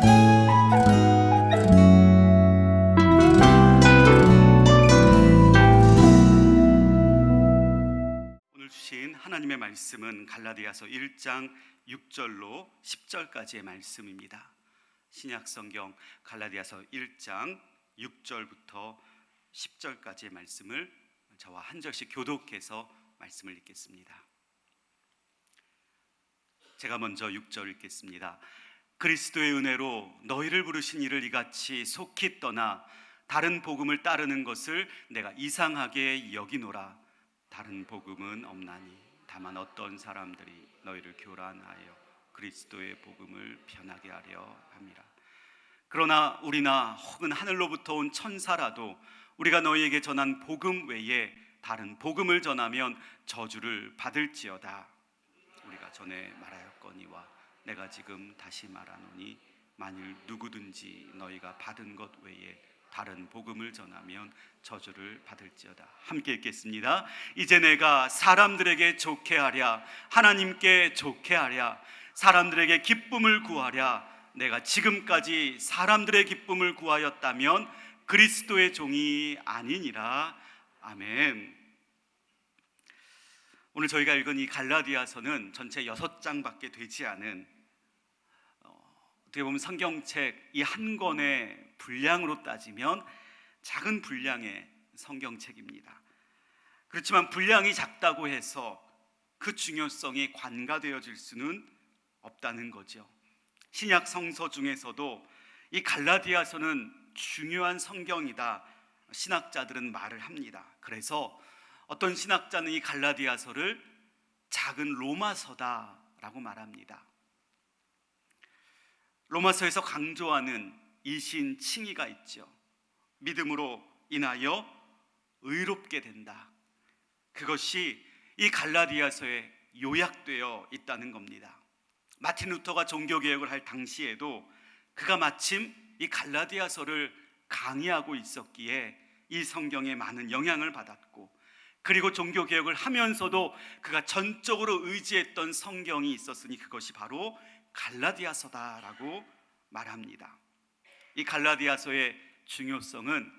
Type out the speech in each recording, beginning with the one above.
오늘 주신 하나님의 말씀은 갈라디아서 1장 6절로 10절까지의 말씀입니다. 신약성경 갈라디아서 1장 6절부터 10절까지의 말씀을 저와 한 절씩 교독해서 말씀을 읽겠습니다. 제가 먼저 6절 읽겠습니다. 그리스도의 은혜로 너희를 부르신 이를 이같이 속히 떠나 다른 복음을 따르는 것을 내가 이상하게 여기노라. 다른 복음은 없나니 다만 어떤 사람들이 너희를 교란하여 그리스도의 복음을 변하게 하려 함이라. 그러나 우리나 혹은 하늘로부터 온 천사라도 우리가 너희에게 전한 복음 외에 다른 복음을 전하면 저주를 받을지어다. 우리가 전에 말하였거니와 내가 지금 다시 말하노니 만일 누구든지 너희가 받은 것 외에 다른 복음을 전하면 저주를 받을지어다. 함께 읽겠습니다. 이제 내가 사람들에게 좋게 하랴 하나님께 좋게 하랴 사람들에게 기쁨을 구하랴 내가 지금까지 사람들의 기쁨을 구하였다면 그리스도의 종이 아니니라. 아멘. 오늘 저희가 읽은 이 갈라디아서는 전체 6장밖에 되지 않은 어떻게 보면 성경책 이 한 권의 분량으로 따지면 작은 분량의 성경책입니다. 그렇지만 분량이 작다고 해서 그 중요성이 관가되어질 수는 없다는 거죠. 신약 성서 중에서도 이 갈라디아서는 중요한 성경이다 신학자들은 말을 합니다. 그래서 어떤 신학자는 이 갈라디아서를 작은 로마서다라고 말합니다. 로마서에서 강조하는 이신 칭의가 있죠. 믿음으로 인하여 의롭게 된다. 그것이 이 갈라디아서에 요약되어 있다는 겁니다. 마틴 루터가 종교개혁을 할 당시에도 그가 마침 이 갈라디아서를 강의하고 있었기에 이 성경에 많은 영향을 받았고, 그리고 종교개혁을 하면서도 그가 전적으로 의지했던 성경이 있었으니 그것이 바로 갈라디아서다라고 말합니다. 이 갈라디아서의 중요성은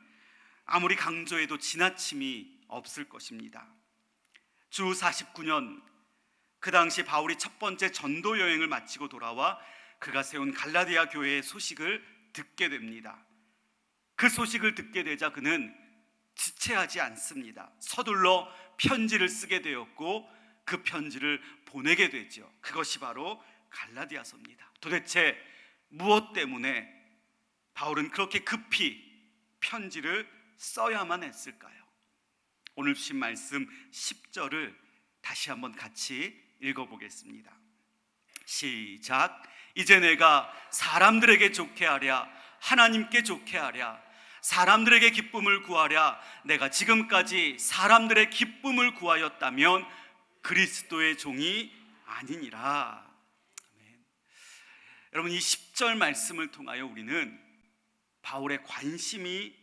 아무리 강조해도 지나침이 없을 것입니다. 주 49년 그 당시 바울이 첫 번째 전도 여행을 마치고 돌아와 그가 세운 갈라디아 교회의 소식을 듣게 됩니다. 그 소식을 듣게 되자 그는 지체하지 않습니다. 서둘러 편지를 쓰게 되었고 그 편지를 보내게 되죠. 그것이 바로 갈라디아서입니다. 도대체 무엇 때문에 바울은 그렇게 급히 편지를 써야만 했을까요? 오늘 주신 말씀 10절을 다시 한번 같이 읽어보겠습니다. 시작. 이제 내가 사람들에게 좋게 하랴 하나님께 좋게 하랴 사람들에게 기쁨을 구하랴 내가 지금까지 사람들의 기쁨을 구하였다면 그리스도의 종이 아니니라. 아멘. 여러분, 이 10절 말씀을 통하여 우리는 바울의 관심이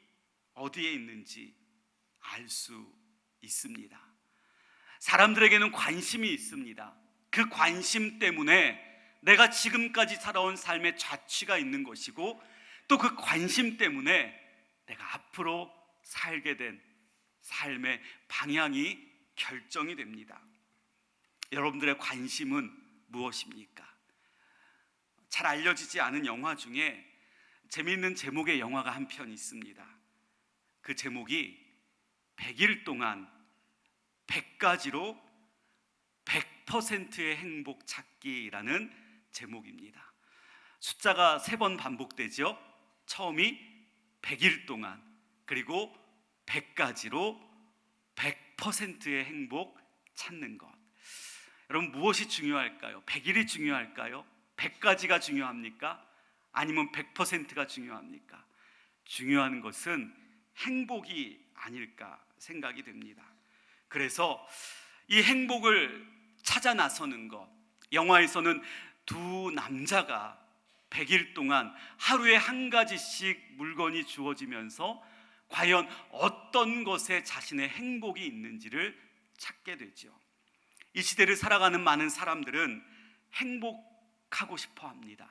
어디에 있는지 알 수 있습니다. 사람들에게는 관심이 있습니다. 그 관심 때문에 내가 지금까지 살아온 삶의 자취가 있는 것이고, 또 그 관심 때문에 내가 앞으로 살게 된 삶의 방향이 결정이 됩니다. 여러분들의 관심은 무엇입니까? 잘 알려지지 않은 영화 중에 재미있는 제목의 영화가 한 편 있습니다. 그 제목이 100일 동안 100가지로 100%의 행복 찾기라는 제목입니다. 숫자가 3번 반복되죠. 처음이 100일 동안, 그리고 100가지로 100%의 행복 찾는 것. 여러분, 무엇이 중요할까요? 100일이 중요할까요? 100가지가 중요합니까? 아니면 100%가 중요합니까? 중요한 것은 행복이 아닐까 생각이 됩니다. 그래서 이 행복을 찾아 나서는 것, 영화에서는 두 남자가 100일 동안 하루에 한 가지씩 물건이 주어지면서 과연 어떤 것에 자신의 행복이 있는지를 찾게 되죠. 이 시대를 살아가는 많은 사람들은 행복하고 싶어 합니다.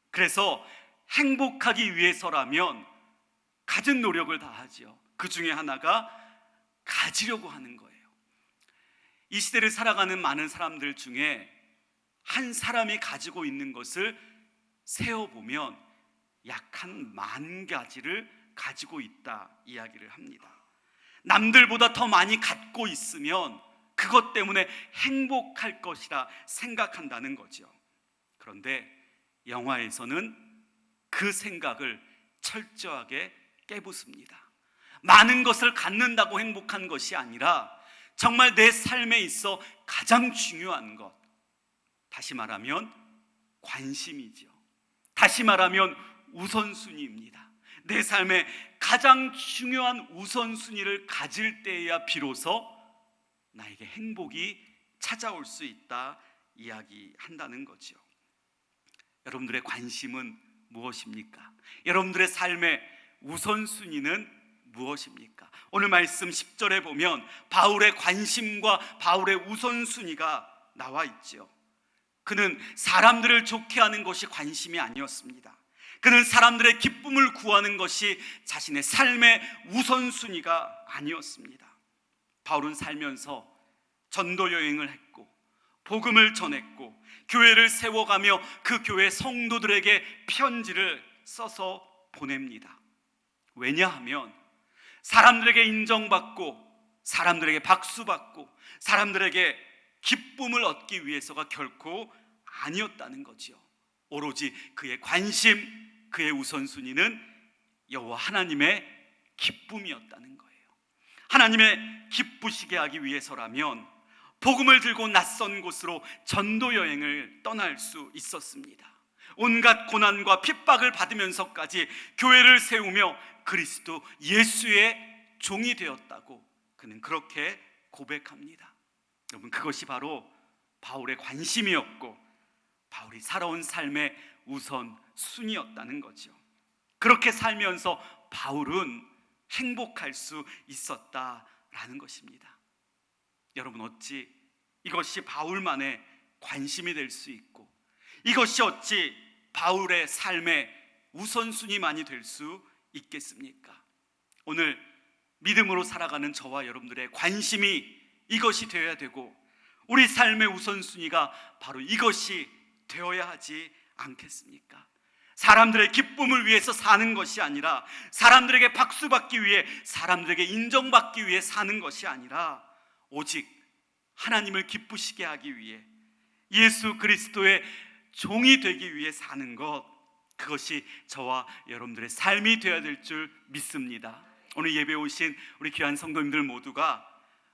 그래서 행복하기 위해서라면 가진 노력을 다하지요. 그 중에 하나가 가지려고 하는 거예요. 이 시대를 살아가는 많은 사람들 중에 한 사람이 가지고 있는 것을 세어보면 약 한 10,000가지를 가지고 있다 이야기를 합니다. 남들보다 더 많이 갖고 있으면 그것 때문에 행복할 것이라 생각한다는 거죠. 그런데 영화에서는 그 생각을 철저하게 깨부숩니다. 많은 것을 갖는다고 행복한 것이 아니라 정말 내 삶에 있어 가장 중요한 것, 다시 말하면 관심이죠. 다시 말하면 우선순위입니다. 내 삶에 가장 중요한 우선순위를 가질 때에야 비로소 나에게 행복이 찾아올 수 있다 이야기한다는 거죠. 여러분들의 관심은 무엇입니까? 여러분들의 삶의 우선순위는 무엇입니까? 오늘 말씀 10절에 보면 바울의 관심과 바울의 우선순위가 나와 있죠. 그는 사람들을 좋게 하는 것이 관심이 아니었습니다. 그는 사람들의 기쁨을 구하는 것이 자신의 삶의 우선순위가 아니었습니다. 바울은 살면서 전도 여행을 했고 복음을 전했고 교회를 세워가며 그 교회 성도들에게 편지를 써서 보냅니다. 왜냐하면 사람들에게 인정받고 사람들에게 박수받고 사람들에게 기쁨을 얻기 위해서가 결코 아니었다는 거지요. 오로지 그의 관심, 그의 우선순위는 여호와 하나님의 기쁨이었다는 거예요. 하나님의 기쁘시게 하기 위해서라면 복음을 들고 낯선 곳으로 전도 여행을 떠날 수 있었습니다. 온갖 고난과 핍박을 받으면서까지 교회를 세우며 그리스도 예수의 종이 되었다고 그는 그렇게 고백합니다. 여러분, 그것이 바로 바울의 관심이었고 바울이 살아온 삶의 우선순위였다는 거죠. 그렇게 살면서 바울은 행복할 수 있었다라는 것입니다. 여러분, 어찌 이것이 바울만의 관심이 될 수 있고 이것이 어찌 바울의 삶의 우선순위만이 될 수 있겠습니까? 오늘 믿음으로 살아가는 저와 여러분들의 관심이 이것이 되어야 되고 우리 삶의 우선순위가 바로 이것이 되어야 하지 않겠습니까? 사람들의 기쁨을 위해서 사는 것이 아니라 사람들에게 박수받기 위해 사람들에게 인정받기 위해 사는 것이 아니라 오직 하나님을 기쁘시게 하기 위해 예수 그리스도의 종이 되기 위해 사는 것, 그것이 저와 여러분들의 삶이 되어야 될 줄 믿습니다. 오늘 예배 오신 우리 귀한 성도님들 모두가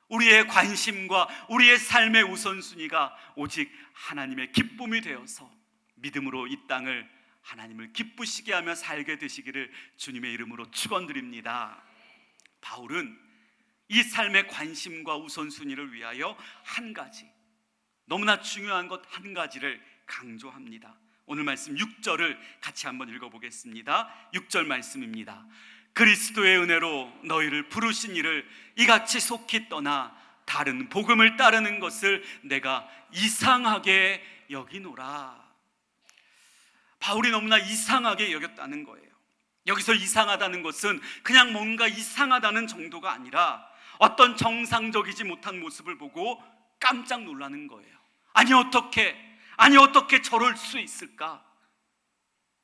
우리의 관심과 우리의 삶의 우선순위가 오직 하나님의 기쁨이 되어서 믿음으로 이 땅을 하나님을 기쁘시게 하며 살게 되시기를 주님의 이름으로 축원드립니다. 바울은 이 삶의 관심과 우선순위를 위하여 한 가지, 너무나 중요한 것 한 가지를 강조합니다. 오늘 말씀 6절을 같이 한번 읽어보겠습니다. 6절 말씀입니다. 그리스도의 은혜로 너희를 부르신 이를 이같이 속히 떠나 다른 복음을 따르는 것을 내가 이상하게 여기노라. 바울이 너무나 이상하게 여겼다는 거예요. 여기서 이상하다는 것은 그냥 뭔가 이상하다는 정도가 아니라 어떤 정상적이지 못한 모습을 보고 깜짝 놀라는 거예요. 아니 어떻게 저럴 수 있을까?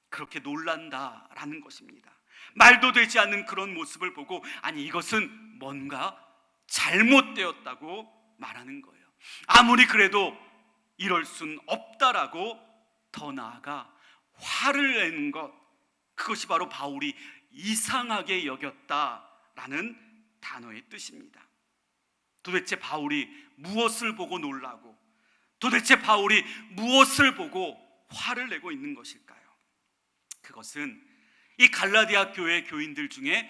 그렇게 놀란다라는 것입니다. 말도 되지 않는 그런 모습을 보고 아니 이것은 뭔가 잘못되었다고 말하는 거예요. 아무리 그래도 이럴 순 없다라고 더 나아가 화를 내는 것, 그것이 바로 바울이 이상하게 여겼다라는 단어의 뜻입니다. 도대체 바울이 무엇을 보고 놀라고 도대체 바울이 무엇을 보고 화를 내고 있는 것일까요? 그것은 이 갈라디아 교회 교인들 중에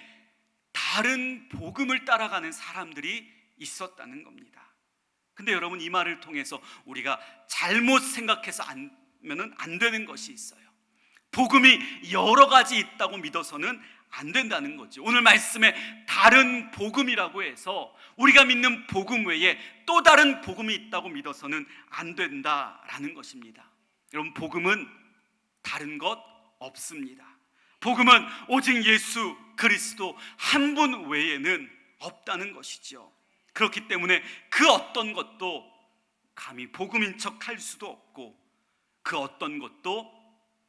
다른 복음을 따라가는 사람들이 있었다는 겁니다. 근데 여러분, 이 말을 통해서 우리가 잘못 생각해서 하면은 안 되는 것이 있어요. 복음이 여러 가지 있다고 믿어서는 안 된다는 거죠. 오늘 말씀에 다른 복음이라고 해서 우리가 믿는 복음 외에 또 다른 복음이 있다고 믿어서는 안 된다라는 것입니다. 여러분, 복음은 다른 것 없습니다. 복음은 오직 예수 그리스도 한 분 외에는 없다는 것이죠. 그렇기 때문에 그 어떤 것도 감히 복음인 척 할 수도 없고, 그 어떤 것도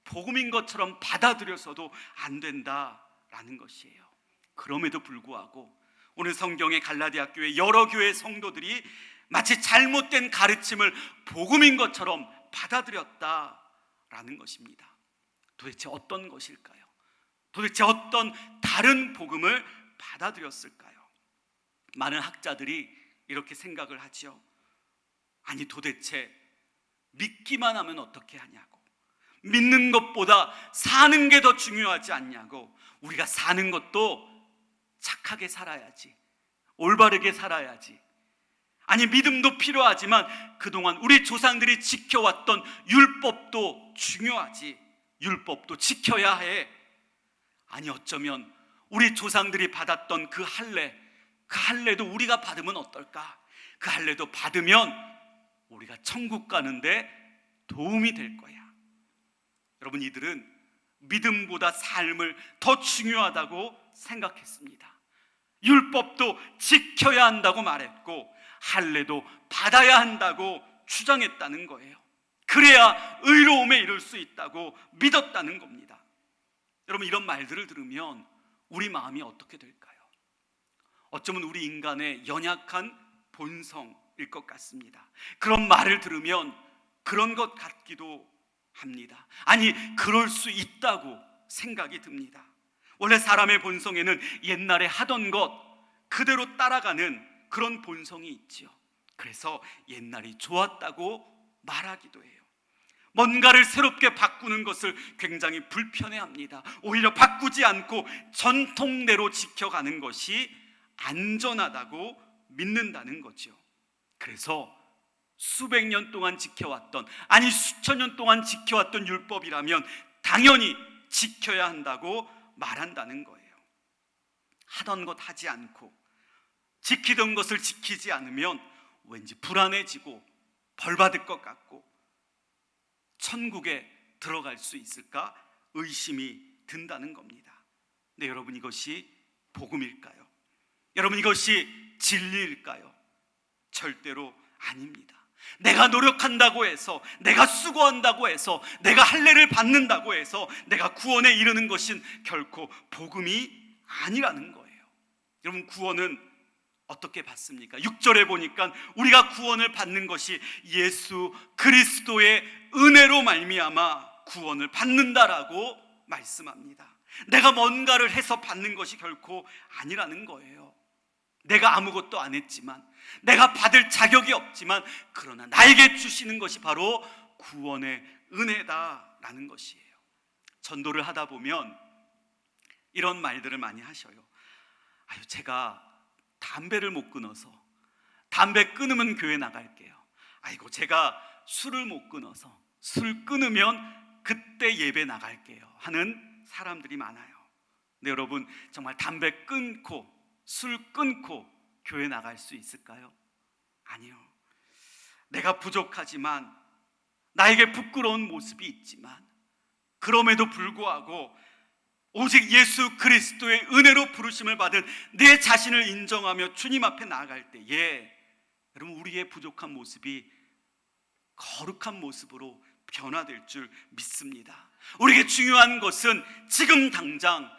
복음인 것처럼 받아들여서도 안 된다라는 것이에요. 그럼에도 불구하고 오늘 성경의 갈라디아 교회 여러 교회 성도들이 마치 잘못된 가르침을 복음인 것처럼 받아들였다라는 것입니다. 도대체 어떤 것일까요? 도대체 어떤 다른 복음을 받아들였을까요? 많은 학자들이 이렇게 생각을 하죠. 아니, 도대체 믿기만 하면 어떻게 하냐고, 믿는 것보다 사는 게 더 중요하지 않냐고, 우리가 사는 것도 착하게 살아야지, 올바르게 살아야지, 아니 믿음도 필요하지만 그동안 우리 조상들이 지켜왔던 율법도 중요하지, 율법도 지켜야 해. 아니 어쩌면 우리 조상들이 받았던 그 할례도 우리가 받으면 어떨까? 그 할례도 받으면 우리가 천국 가는데 도움이 될 거야. 여러분, 이들은 믿음보다 삶을 더 중요하다고 생각했습니다. 율법도 지켜야 한다고 말했고 할례도 받아야 한다고 주장했다는 거예요. 그래야 의로움에 이를 수 있다고 믿었다는 겁니다. 여러분, 이런 말들을 들으면 우리 마음이 어떻게 될까요? 어쩌면 우리 인간의 연약한 본성일 것 같습니다. 그런 말을 들으면 그런 것 같기도 합니다. 아니, 그럴 수 있다고 생각이 듭니다. 원래 사람의 본성에는 옛날에 하던 것 그대로 따라가는 그런 본성이 있지요. 그래서 옛날이 좋았다고 말하기도 해요. 뭔가를 새롭게 바꾸는 것을 굉장히 불편해합니다. 오히려 바꾸지 않고 전통대로 지켜가는 것이 안전하다고 믿는다는 거죠. 그래서 수백 년 동안 지켜왔던, 아니 수천 년 동안 지켜왔던 율법이라면 당연히 지켜야 한다고 말한다는 거예요. 하던 것 하지 않고 지키던 것을 지키지 않으면 왠지 불안해지고 벌받을 것 같고 천국에 들어갈 수 있을까 의심이 든다는 겁니다. 네, 여러분, 이것이 복음일까요? 여러분, 이것이 진리일까요? 절대로 아닙니다. 내가 노력한다고 해서, 내가 수고한다고 해서, 내가 할례를 받는다고 해서 내가 구원에 이르는 것은 결코 복음이 아니라는 거예요. 여러분, 구원은 어떻게 받습니까? 6절에 보니까 우리가 구원을 받는 것이 예수 그리스도의 은혜로 말미암아 구원을 받는다라고 말씀합니다. 내가 뭔가를 해서 받는 것이 결코 아니라는 거예요. 내가 아무것도 안 했지만, 내가 받을 자격이 없지만, 그러나 나에게 주시는 것이 바로 구원의 은혜다라는 것이에요. 전도를 하다 보면 이런 말들을 많이 하셔요. 아유, 제가 담배를 못 끊어서, 담배 끊으면 교회 나갈게요. 아이고, 제가 술을 못 끊어서, 술 끊으면 그때 예배 나갈게요 하는 사람들이 많아요. 근데 여러분, 정말 담배 끊고 술 끊고 교회 나갈 수 있을까요? 아니요. 내가 부족하지만, 나에게 부끄러운 모습이 있지만, 그럼에도 불구하고 오직 예수 그리스도의 은혜로 부르심을 받은 내 자신을 인정하며 주님 앞에 나아갈 때에 여러분, 우리의 부족한 모습이 거룩한 모습으로 변화될 줄 믿습니다. 우리에게 중요한 것은 지금 당장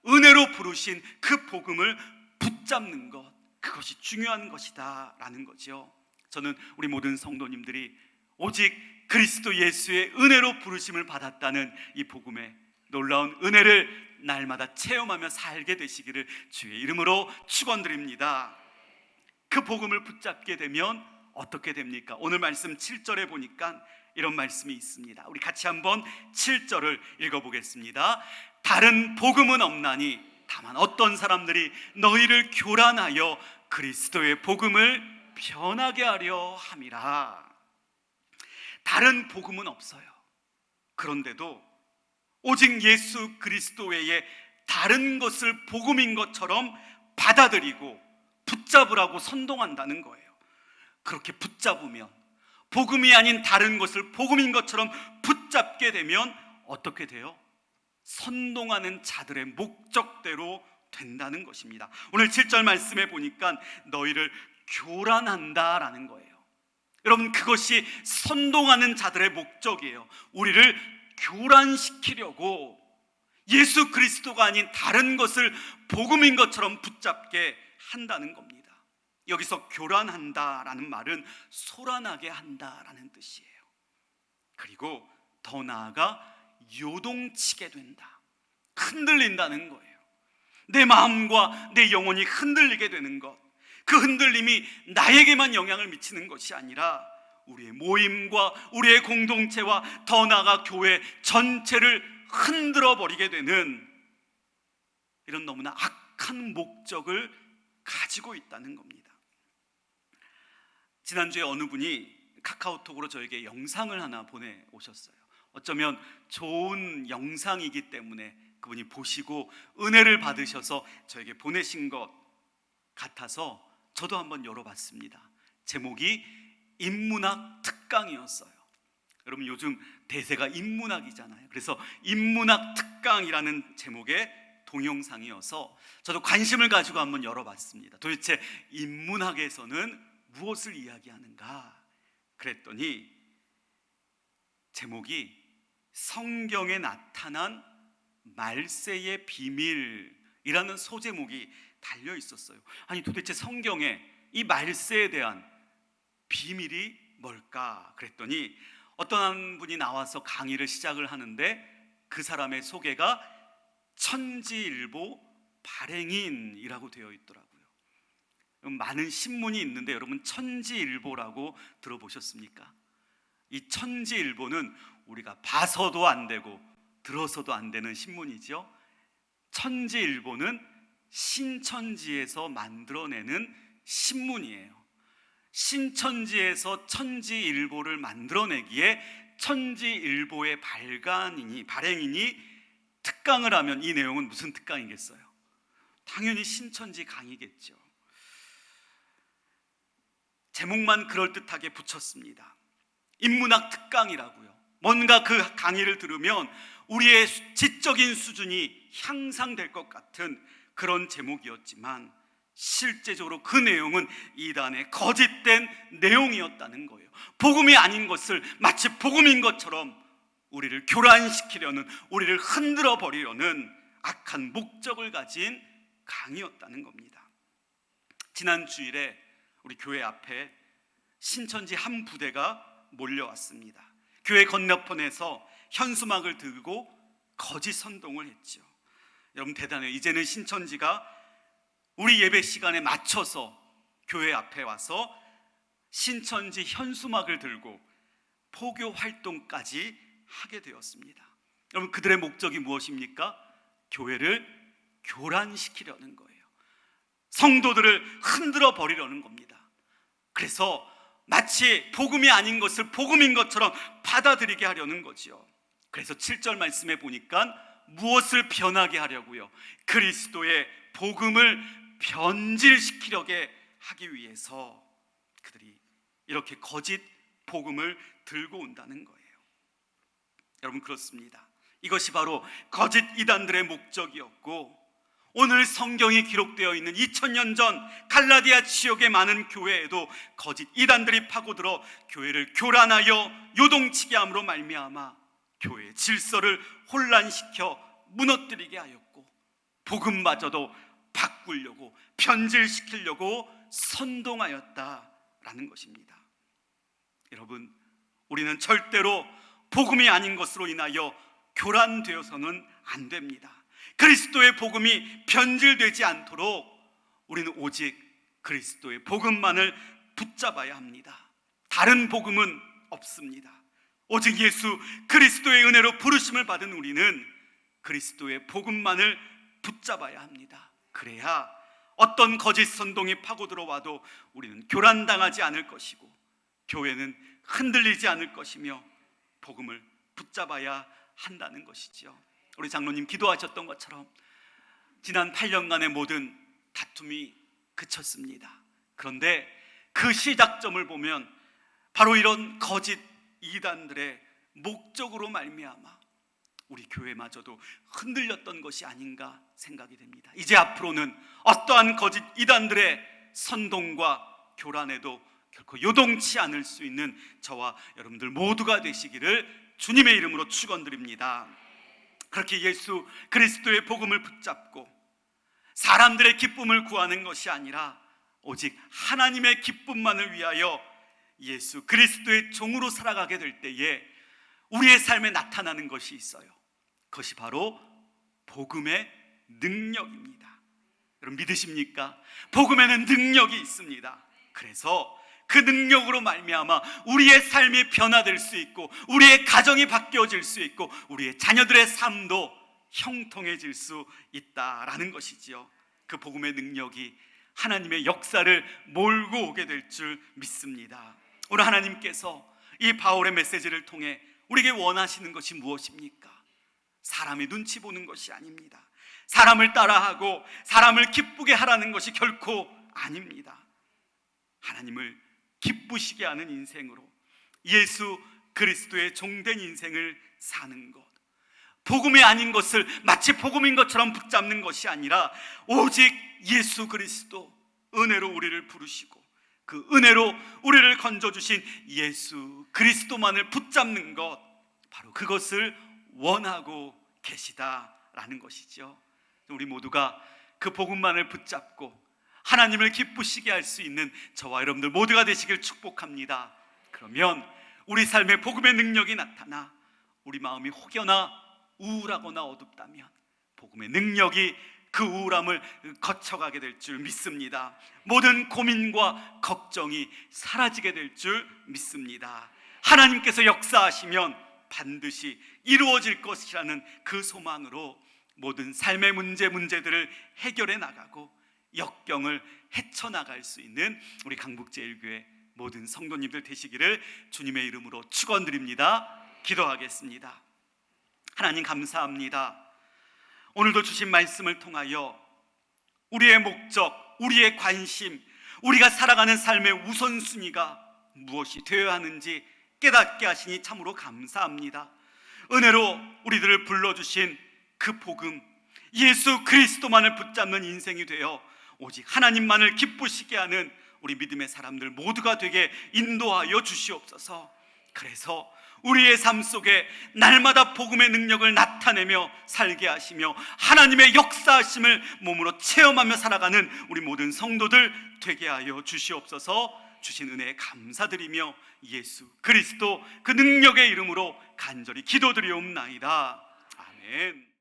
은혜로 부르신 그 복음을 붙잡는 것, 그것이 중요한 것이다 라는 거죠. 저는 우리 모든 성도님들이 오직 그리스도 예수의 은혜로 부르심을 받았다는 이 복음의 놀라운 은혜를 날마다 체험하며 살게 되시기를 주의 이름으로 축원드립니다. 그 복음을 붙잡게 되면 어떻게 됩니까? 오늘 말씀 7절에 보니까 이런 말씀이 있습니다. 우리 같이 한번 7절을 읽어보겠습니다. 다른 복음은 없나니 다만 어떤 사람들이 너희를 교란하여 그리스도의 복음을 변하게 하려 함이라. 다른 복음은 없어요. 그런데도 오직 예수 그리스도 외에 다른 것을 복음인 것처럼 받아들이고 붙잡으라고 선동한다는 거예요. 그렇게 붙잡으면, 복음이 아닌 다른 것을 복음인 것처럼 붙잡게 되면 어떻게 돼요? 선동하는 자들의 목적대로 된다는 것입니다. 오늘 7절 말씀에 보니까 너희를 교란한다라는 거예요. 여러분, 그것이 선동하는 자들의 목적이에요. 우리를 교란시키려고 예수 그리스도가 아닌 다른 것을 복음인 것처럼 붙잡게 한다는 겁니다. 여기서 교란한다라는 말은 소란하게 한다라는 뜻이에요. 그리고 더 나아가 요동치게 된다, 흔들린다는 거예요. 내 마음과 내 영혼이 흔들리게 되는 것, 그 흔들림이 나에게만 영향을 미치는 것이 아니라 우리의 모임과 우리의 공동체와 더 나아가 교회 전체를 흔들어 버리게 되는 이런 너무나 악한 목적을 가지고 있다는 겁니다. 지난주에 어느 분이 카카오톡으로 저에게 영상을 하나 보내오셨어요. 어쩌면 좋은 영상이기 때문에 그분이 보시고 은혜를 받으셔서 저에게 보내신 것 같아서 저도 한번 열어봤습니다. 제목이 인문학 특강이었어요. 여러분, 요즘 대세가 인문학이잖아요. 그래서 인문학 특강이라는 제목의 동영상이어서 저도 관심을 가지고 한번 열어봤습니다. 도대체 인문학에서는 무엇을 이야기하는가 그랬더니 제목이 성경에 나타난 말세의 비밀이라는 소제목이 달려 있었어요. 아니, 도대체 성경에 이 말세에 대한 비밀이 뭘까 그랬더니 어떤 분이 나와서 강의를 시작을 하는데 그 사람의 소개가 천지일보 발행인이라고 되어 있더라고요. 많은 신문이 있는데 여러분, 천지일보라고 들어보셨습니까? 이 천지일보는 우리가 봐서도 안 되고 들어서도 안 되는 신문이죠. 천지일보는 신천지에서 만들어내는 신문이에요. 신천지에서 천지일보를 만들어내기에 천지일보의 발행인이 특강을 하면 이 내용은 무슨 특강이겠어요? 당연히 신천지 강의겠죠. 제목만 그럴듯하게 붙였습니다. 인문학 특강이라고요. 뭔가 그 강의를 들으면 우리의 지적인 수준이 향상될 것 같은 그런 제목이었지만 실제적으로 그 내용은 이단의 거짓된 내용이었다는 거예요. 복음이 아닌 것을 마치 복음인 것처럼 우리를 교란시키려는, 우리를 흔들어 버리려는 악한 목적을 가진 강의였다는 겁니다. 지난 주일에 우리 교회 앞에 신천지 한 부대가 몰려왔습니다. 교회 건너편에서 현수막을 들고 거짓 선동을 했죠. 여러분, 대단해요. 이제는 신천지가 우리 예배 시간에 맞춰서 교회 앞에 와서 신천지 현수막을 들고 포교 활동까지 하게 되었습니다. 여러분, 그들의 목적이 무엇입니까? 교회를 교란시키려는 거예요. 성도들을 흔들어 버리려는 겁니다. 그래서 마치 복음이 아닌 것을 복음인 것처럼 받아들이게 하려는 거지요. 그래서 7절 말씀에 보니까 무엇을 변하게 하려고요? 그리스도의 복음을 변질시키려게 하기 위해서 그들이 이렇게 거짓 복음을 들고 온다는 거예요. 여러분, 그렇습니다. 이것이 바로 거짓 이단들의 목적이었고, 오늘 성경이 기록되어 있는 2000년 전 갈라디아 지역의 많은 교회에도 거짓 이단들이 파고들어 교회를 교란하여 요동치게 함으로 말미암아 교회의 질서를 혼란시켜 무너뜨리게 하였고, 복음마저도 바꾸려고 변질시키려고 선동하였다라는 것입니다. 여러분, 우리는 절대로 복음이 아닌 것으로 인하여 교란되어서는 안 됩니다. 그리스도의 복음이 변질되지 않도록 우리는 오직 그리스도의 복음만을 붙잡아야 합니다. 다른 복음은 없습니다. 오직 예수 그리스도의 은혜로 부르심을 받은 우리는 그리스도의 복음만을 붙잡아야 합니다. 그래야 어떤 거짓 선동이 파고들어와도 우리는 교란당하지 않을 것이고, 교회는 흔들리지 않을 것이며 복음을 붙잡아야 한다는 것이죠. 우리 장로님 기도하셨던 것처럼 지난 8년간의 모든 다툼이 그쳤습니다. 그런데 그 시작점을 보면 바로 이런 거짓 이단들의 목적으로 말미암아 우리 교회마저도 흔들렸던 것이 아닌가 생각이 됩니다. 이제 앞으로는 어떠한 거짓 이단들의 선동과 교란에도 결코 요동치 않을 수 있는 저와 여러분들 모두가 되시기를 주님의 이름으로 축원드립니다. 그렇게 예수 그리스도의 복음을 붙잡고 사람들의 기쁨을 구하는 것이 아니라 오직 하나님의 기쁨만을 위하여 예수 그리스도의 종으로 살아가게 될 때에 우리의 삶에 나타나는 것이 있어요. 그것이 바로 복음의 능력입니다. 여러분 믿으십니까? 복음에는 능력이 있습니다. 그래서 그 능력으로 말미암아 우리의 삶이 변화될 수 있고 우리의 가정이 바뀌어질 수 있고 우리의 자녀들의 삶도 형통해질 수 있다라는 것이지요. 그 복음의 능력이 하나님의 역사를 몰고 오게 될 줄 믿습니다. 오늘 하나님께서 이 바울의 메시지를 통해 우리에게 원하시는 것이 무엇입니까? 사람의 눈치 보는 것이 아닙니다. 사람을 따라하고 사람을 기쁘게 하라는 것이 결코 아닙니다. 하나님을 기쁘시게 하는 인생으로 예수 그리스도의 종된 인생을 사는 것, 복음이 아닌 것을 마치 복음인 것처럼 붙잡는 것이 아니라 오직 예수 그리스도 은혜로 우리를 부르시고 그 은혜로 우리를 건져주신 예수 그리스도만을 붙잡는 것, 바로 그것을 원하고 계시다라는 것이죠. 우리 모두가 그 복음만을 붙잡고 하나님을 기쁘시게 할 수 있는 저와 여러분들 모두가 되시길 축복합니다. 그러면 우리 삶에 복음의 능력이 나타나 우리 마음이 혹여나 우울하거나 어둡다면 복음의 능력이 그 우울함을 거쳐가게 될 줄 믿습니다. 모든 고민과 걱정이 사라지게 될 줄 믿습니다. 하나님께서 역사하시면 반드시 이루어질 것이라는 그 소망으로 모든 삶의 문제들을 해결해 나가고 역경을 헤쳐나갈 수 있는 우리 강북제일교회 모든 성도님들 되시기를 주님의 이름으로 축원드립니다. 기도하겠습니다. 하나님 감사합니다. 오늘도 주신 말씀을 통하여 우리의 목적, 우리의 관심, 우리가 살아가는 삶의 우선순위가 무엇이 되어야 하는지 깨닫게 하시니 참으로 감사합니다. 은혜로 우리들을 불러주신 그 복음, 예수 그리스도만을 붙잡는 인생이 되어 오직 하나님만을 기쁘시게 하는 우리 믿음의 사람들 모두가 되게 인도하여 주시옵소서. 그래서 우리의 삶 속에 날마다 복음의 능력을 나타내며 살게 하시며 하나님의 역사하심을 몸으로 체험하며 살아가는 우리 모든 성도들 되게 하여 주시옵소서. 주신 은혜에 감사드리며 예수 그리스도 그 능력의 이름으로 간절히 기도드리옵나이다. 아멘.